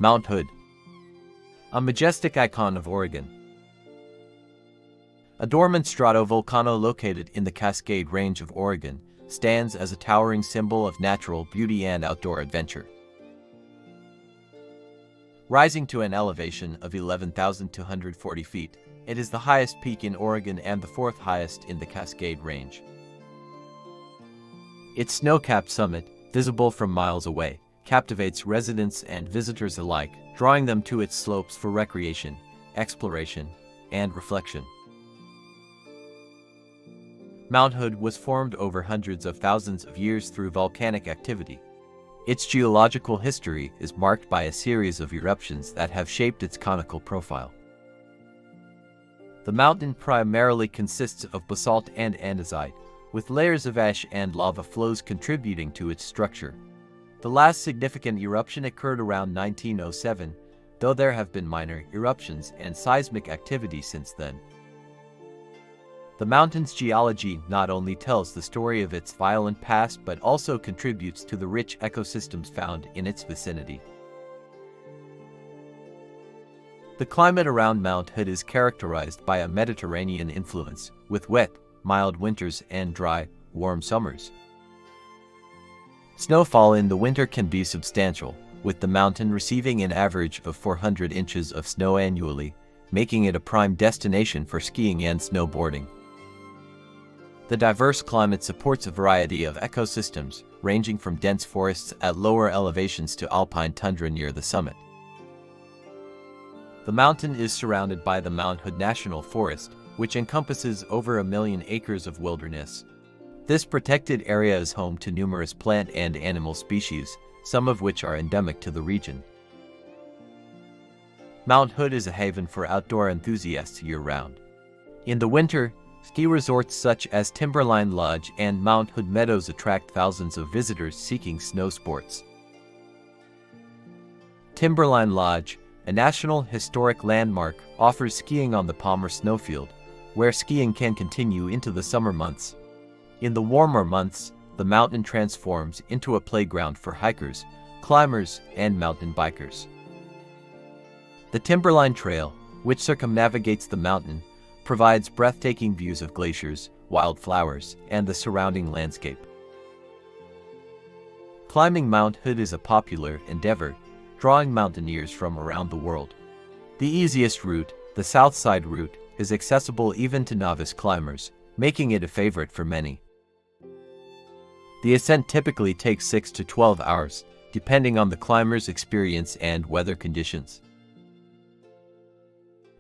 Mount Hood, a majestic icon of Oregon. A dormant stratovolcano located in the Cascade Range of Oregon stands as a towering symbol of natural beauty and outdoor adventure. Rising to an elevation of 11,240 feet, it is the highest peak in Oregon and the fourth highest in the Cascade Range. Its snow-capped summit, visible from miles away, captivates residents and visitors alike, drawing them to its slopes for recreation, exploration, and reflection. Mount Hood was formed over hundreds of thousands of years through volcanic activity. Its geological history is marked by a series of eruptions that have shaped its conical profile. The mountain primarily consists of basalt and andesite, with layers of ash and lava flows contributing to its structure. The last significant eruption occurred around 1907, though there have been minor eruptions and seismic activity since then. The mountain's geology not only tells the story of its violent past but also contributes to the rich ecosystems found in its vicinity. The climate around Mount Hood is characterized by a Mediterranean influence, with wet, mild winters and dry, warm summers. Snowfall in the winter can be substantial, with the mountain receiving an average of 400 inches of snow annually, making it a prime destination for skiing and snowboarding. The diverse climate supports a variety of ecosystems, ranging from dense forests at lower elevations to alpine tundra near the summit. The mountain is surrounded by the Mount Hood National Forest, which encompasses over 1 million acres of wilderness. This protected area is home to numerous plant and animal species, some of which are endemic to the region. Mount Hood is a haven for outdoor enthusiasts year-round. In the winter, ski resorts such as Timberline Lodge and Mount Hood Meadows attract thousands of visitors seeking snow sports. Timberline Lodge, a National Historic Landmark, offers skiing on the Palmer Snowfield, where skiing can continue into the summer months. In the warmer months, the mountain transforms into a playground for hikers, climbers, and mountain bikers. The Timberline Trail, which circumnavigates the mountain, provides breathtaking views of glaciers, wildflowers, and the surrounding landscape. Climbing Mount Hood is a popular endeavor, drawing mountaineers from around the world. The easiest route, the South Side route, is accessible even to novice climbers, making it a favorite for many. The ascent typically takes 6 to 12 hours, depending on the climber's experience and weather conditions.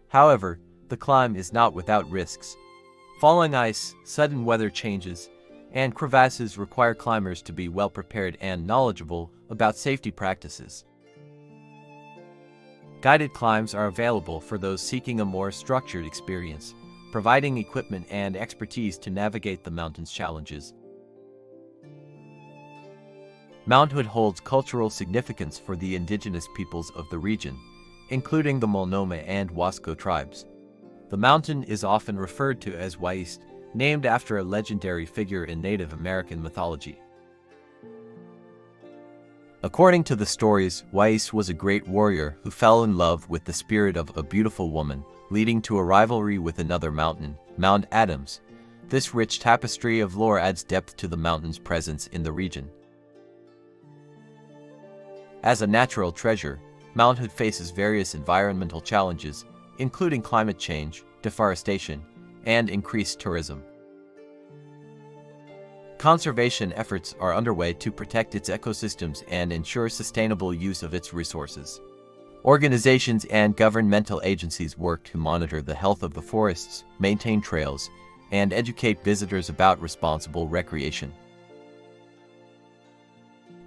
However, the climb is not without risks. Falling ice, sudden weather changes, and crevasses require climbers to be well prepared and knowledgeable about safety practices. Guided climbs are available for those seeking a more structured experience, providing equipment and expertise to navigate the mountain's challenges. Mount Hood holds cultural significance for the indigenous peoples of the region, including the Multnomah and Wasco tribes. The mountain is often referred to as Waist, named after a legendary figure in Native American mythology. According to the stories, Waist was a great warrior who fell in love with the spirit of a beautiful woman, leading to a rivalry with another mountain, Mount Adams. This rich tapestry of lore adds depth to the mountain's presence in the region. As a natural treasure, Mount Hood faces various environmental challenges, including climate change, deforestation, and increased tourism. Conservation efforts are underway to protect its ecosystems and ensure sustainable use of its resources. Organizations and governmental agencies work to monitor the health of the forests, maintain trails, and educate visitors about responsible recreation.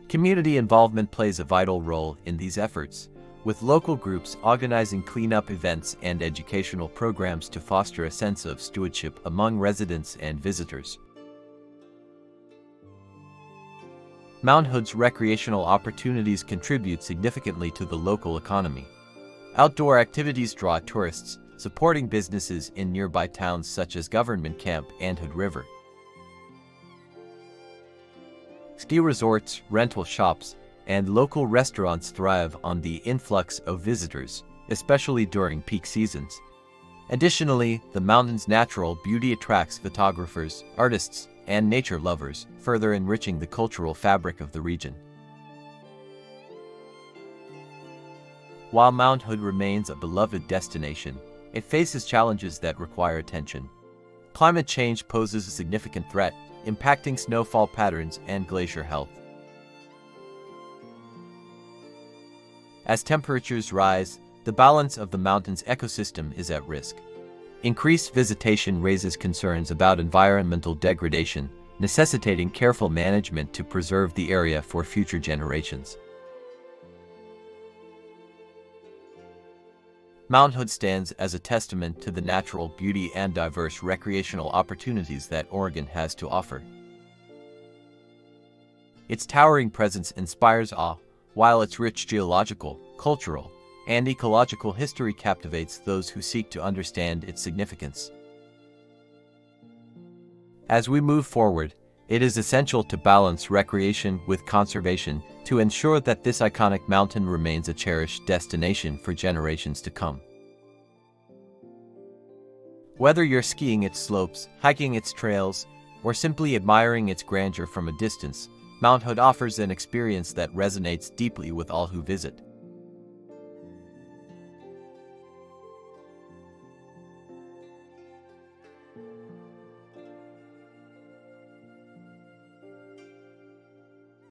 Community involvement plays a vital role in these efforts, with local groups organizing cleanup events and educational programs to foster a sense of stewardship among residents and visitors. Mount Hood's recreational opportunities contribute significantly to the local economy. Outdoor activities draw tourists, supporting businesses in nearby towns such as Government Camp and Hood River. Ski resorts, rental shops, and local restaurants thrive on the influx of visitors, especially during peak seasons. Additionally, the mountain's natural beauty attracts photographers, artists, and nature lovers, further enriching the cultural fabric of the region. While Mount Hood remains a beloved destination, it faces challenges that require attention. Climate change poses a significant threat, impacting snowfall patterns and glacier health. As temperatures rise, the balance of the mountain's ecosystem is at risk. Increased visitation raises concerns about environmental degradation, necessitating careful management to preserve the area for future generations. Mount Hood stands as a testament to the natural beauty and diverse recreational opportunities that Oregon has to offer. Its towering presence inspires awe, while its rich geological, cultural, and ecological history captivates those who seek to understand its significance. As we move forward, it is essential to balance recreation with conservation to ensure that this iconic mountain remains a cherished destination for generations to come. Whether you're skiing its slopes, hiking its trails, or simply admiring its grandeur from a distance, Mount Hood offers an experience that resonates deeply with all who visit.